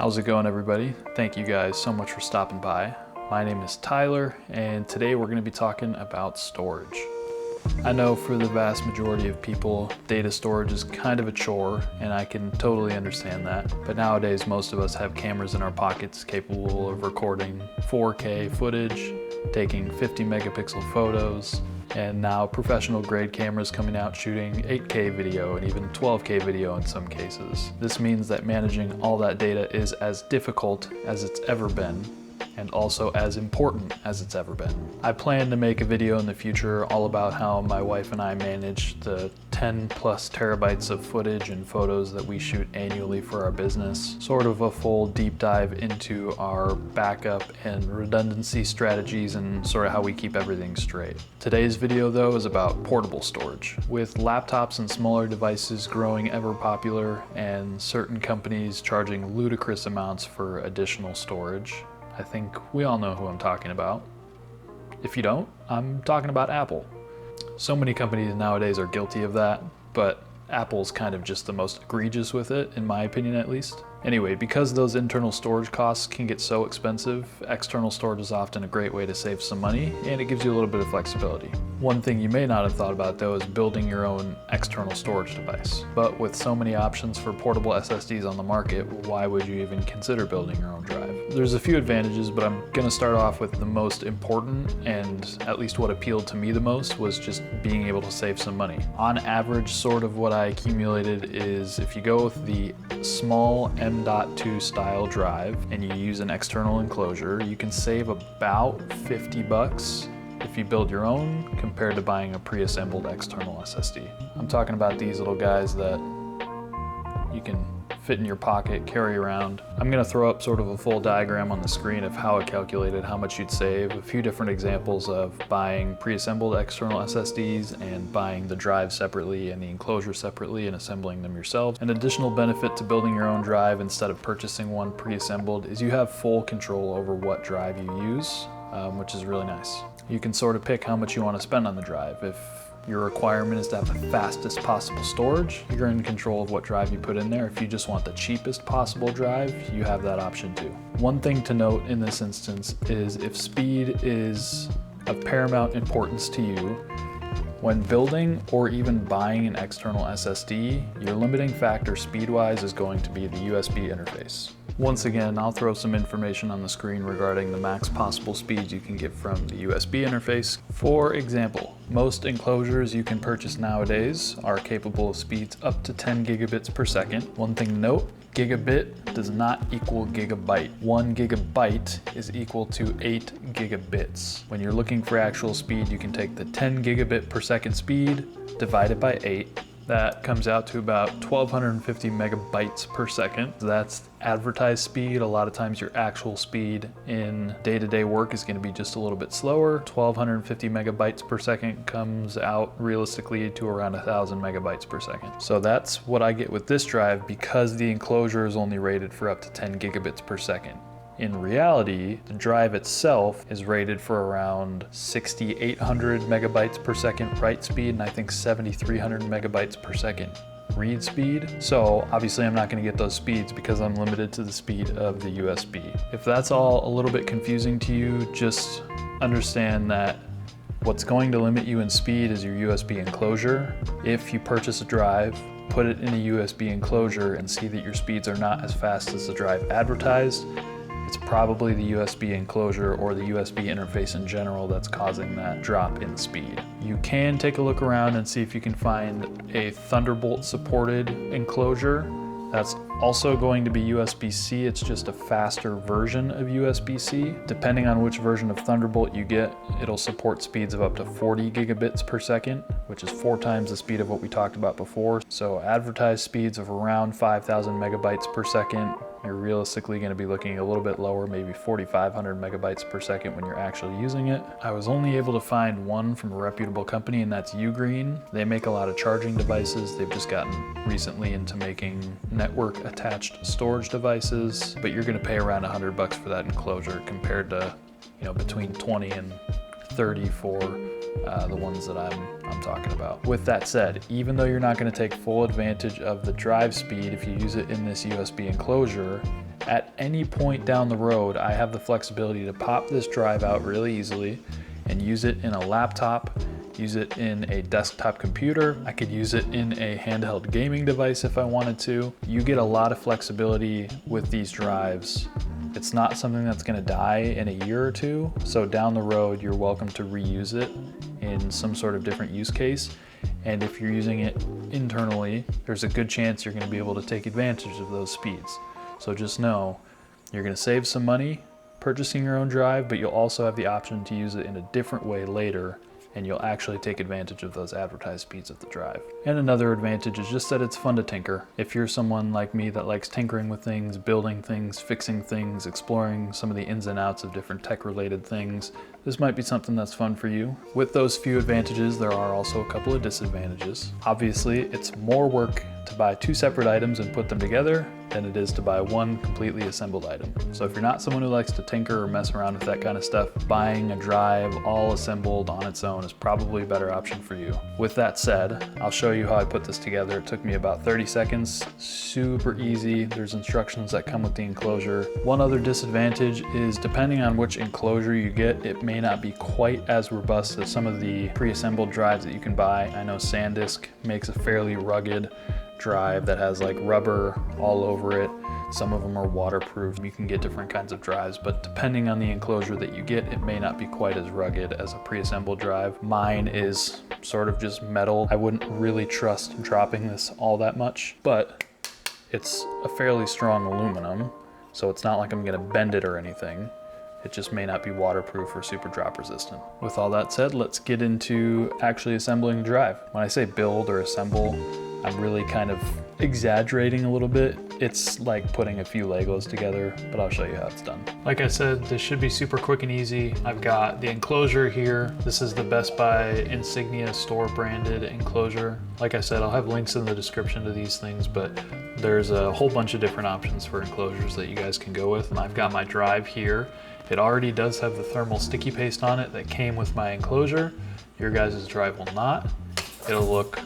How's it going, everybody? Thank you guys so much for stopping by. My name is Tyler, and today we're going to be talking about storage. I know for the vast majority of people, data storage is kind of a chore, and I can totally understand that. But nowadays, most of us have cameras in our pockets capable of recording 4K footage, taking 50 megapixel photos, and now professional grade cameras coming out shooting 8K video and even 12K video in some cases. This means that managing all that data is as difficult as it's ever been, and also as important as it's ever been. I plan to make a video in the future all about how my wife and I manage the 10 plus terabytes of footage and photos that we shoot annually for our business. Sort of a full deep dive into our backup and redundancy strategies and sort of how we keep everything straight. Today's video though is about portable storage. With laptops and smaller devices growing ever popular and certain companies charging ludicrous amounts for additional storage, I think we all know who I'm talking about. If you don't, I'm talking about Apple. So many companies nowadays are guilty of that, but Apple's kind of just the most egregious with it, in my opinion at least. Anyway, because those internal storage costs can get so expensive, external storage is often a great way to save some money, and it gives you a little bit of flexibility. One thing you may not have thought about though is building your own external storage device. But with so many options for portable SSDs on the market, why would you even consider building your own drive? There's a few advantages, but I'm gonna start off with the most important, and at least what appealed to me the most was just being able to save some money. On average, sort of what I accumulated is if you go with the small M.2 style drive and you use an external enclosure, you can save about 50 bucks if you build your own compared to buying a pre-assembled external SSD. I'm talking about these little guys that you can fit in your pocket, carry around. I'm gonna throw up sort of a full diagram on the screen of how I calculated how much you'd save, a few different examples of buying pre-assembled external SSDs and buying the drive separately and the enclosure separately and assembling them yourself. An additional benefit to building your own drive instead of purchasing one pre-assembled is you have full control over what drive you use, which is really nice. You can sort of pick how much you want to spend on the drive. If your requirement is to have the fastest possible storage, you're in control of what drive you put in there. If you just want the cheapest possible drive, you have that option too. One thing to note in this instance is if speed is of paramount importance to you, when building or even buying an external SSD, your limiting factor speed-wise is going to be the USB interface. Once again, I'll throw some information on the screen regarding the max possible speeds you can get from the USB interface. For example, most enclosures you can purchase nowadays are capable of speeds up to 10 gigabits per second. One thing to note, gigabit does not equal gigabyte. 1 gigabyte is equal to 8 gigabits. When you're looking for actual speed, you can take the 10 gigabit per second speed, divide it by 8. That comes out to about 1250 megabytes per second. That's advertised speed. A lot of times your actual speed in day-to-day work is going to be just a little bit slower. 1250 megabytes per second comes out realistically to around 1000 megabytes per second. So that's what I get with this drive because the enclosure is only rated for up to 10 gigabits per second. In reality, the drive itself is rated for around 6800 megabytes per second write speed and I think 7300 megabytes per second read speed. So obviously I'm not going to get those speeds because I'm limited to the speed of the USB. If that's all a little bit confusing to you, just understand that what's going to limit you in speed is your USB enclosure. If you purchase a drive, put it in a USB enclosure and see that your speeds are not as fast as the drive advertised, it's probably the USB enclosure or the USB interface in general that's causing that drop in speed. You can take a look around and see if you can find a Thunderbolt supported enclosure. That's also going to be USB-C, it's just a faster version of USB-C. Depending on which version of Thunderbolt you get, it'll support speeds of up to 40 gigabits per second, which is 4 times the speed of what we talked about before. So advertised speeds of around 5000 megabytes per second. You're realistically going to be looking a little bit lower, maybe 4500 megabytes per second when you're actually using it. I was only able to find one from a reputable company, and that's Ugreen. They make a lot of charging devices. They've just gotten recently into making network attached storage devices, but you're going to pay around 100 bucks for that enclosure compared to, between 20 and 30 for the ones that I'm talking about. With that said, even though you're not going to take full advantage of the drive speed if you use it in this USB enclosure, at any point down the road, I have the flexibility to pop this drive out really easily and use it in a laptop, use it in a desktop computer. I could use it in a handheld gaming device if I wanted to. You get a lot of flexibility with these drives. It's not something that's gonna die in a year or two, so down the road, you're welcome to reuse it in some sort of different use case. And if you're using it internally, there's a good chance you're gonna be able to take advantage of those speeds. So just know, you're gonna save some money purchasing your own drive, but you'll also have the option to use it in a different way later, and you'll actually take advantage of those advertised speeds of the drive. And another advantage is just that it's fun to tinker. If you're someone like me that likes tinkering with things, building things, fixing things, exploring some of the ins and outs of different tech-related things, this might be something that's fun for you. With those few advantages, there are also a couple of disadvantages. Obviously, it's more work to buy two separate items and put them together than it is to buy one completely assembled item. So if you're not someone who likes to tinker or mess around with that kind of stuff, buying a drive all assembled on its own is probably a better option for you. With that said, I'll show you how I put this together. It took me about 30 seconds, super easy. There's instructions that come with the enclosure. One other disadvantage is depending on which enclosure you get, it may not be quite as robust as some of the pre-assembled drives that you can buy. I know SanDisk makes a fairly rugged drive that has like rubber all over it. Some of them are waterproof. You can get different kinds of drives, but depending on the enclosure that you get, it may not be quite as rugged as a pre-assembled drive. Mine is sort of just metal. I wouldn't really trust dropping this all that much, but it's a fairly strong aluminum, so it's not like I'm gonna bend it or anything. It just may not be waterproof or super drop resistant. With all that said, let's get into actually assembling the drive. When I say build or assemble, I'm really kind of exaggerating a little bit. It's like putting a few Legos together, but I'll show you how it's done. Like I said, this should be super quick and easy. I've got the enclosure here. This is the Best Buy Insignia store branded enclosure. Like I said, I'll have links in the description to these things, but there's a whole bunch of different options for enclosures that you guys can go with. And I've got my drive here. It already does have the thermal sticky paste on it that came with my enclosure. Your guys' drive will not. It'll look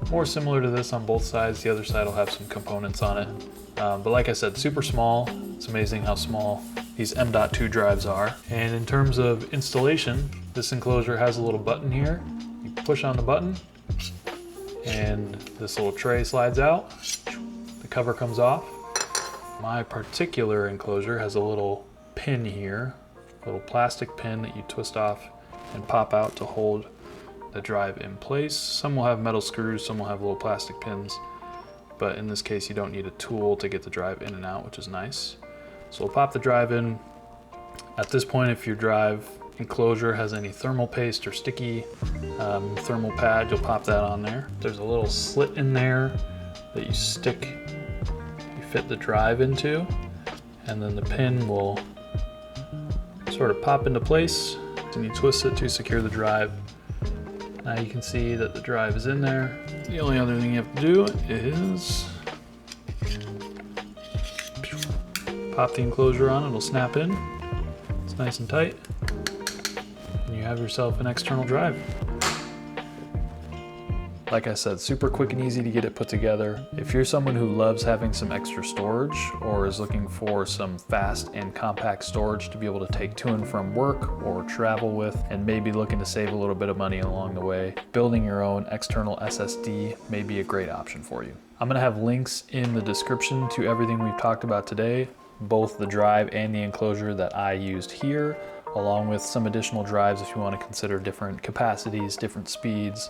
more similar to this on both sides. The other side will have some components on it. But like I said, super small. It's amazing how small these M.2 drives are. And in terms of installation, this enclosure has a little button here. You push on the button and this little tray slides out. The cover comes off. My particular enclosure has a little pin here, a little plastic pin that you twist off and pop out to hold the drive in place. Some will have metal screws, some will have little plastic pins, but in this case you don't need a tool to get the drive in and out, which is nice. So we'll pop the drive in. At this point, if your drive enclosure has any thermal paste or sticky thermal pad, you'll pop that on there. There's a little slit in there that you fit the drive into, and then the pin will sort of pop into place, and you twist it to secure the drive. Now you can see that the drive is in there. The only other thing you have to do is pop the enclosure on, it'll snap in. It's nice and tight. And you have yourself an external drive. Like I said, super quick and easy to get it put together. If you're someone who loves having some extra storage or is looking for some fast and compact storage to be able to take to and from work or travel with, and maybe looking to save a little bit of money along the way, building your own external SSD may be a great option for you. I'm gonna have links in the description to everything we've talked about today, both the drive and the enclosure that I used here, along with some additional drives if you want to consider different capacities, different speeds.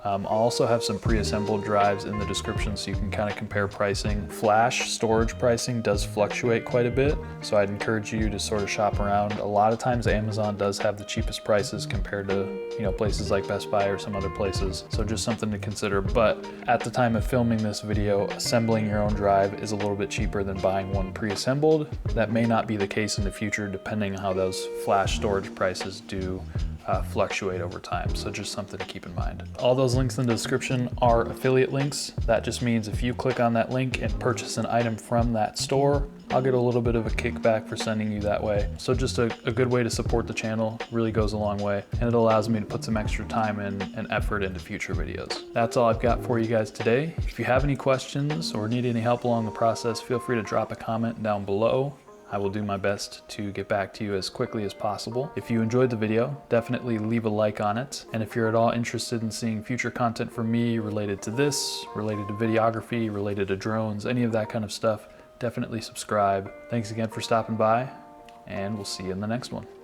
I'll also have some pre-assembled drives in the description so you can kind of compare pricing. Flash storage pricing does fluctuate quite a bit, so I'd encourage you to sort of shop around. A lot of times Amazon does have the cheapest prices compared to, places like Best Buy or some other places, so just something to consider. But at the time of filming this video, assembling your own drive is a little bit cheaper than buying one pre-assembled. That may not be the case in the future depending on how those flash storage prices do fluctuate over time. So just something to keep in mind. All those links in the description are affiliate links. That just means if you click on that link and purchase an item from that store, I'll get a little bit of a kickback for sending you that way. So just a good way to support the channel, really goes a long way, and it allows me to put some extra time and effort into future videos. That's all I've got for you guys today. If you have any questions or need any help along the process, feel free to drop a comment down below. I will do my best to get back to you as quickly as possible. If you enjoyed the video, definitely leave a like on it. And if you're at all interested in seeing future content from me related to this, related to videography, related to drones, any of that kind of stuff, definitely subscribe. Thanks again for stopping by, and we'll see you in the next one.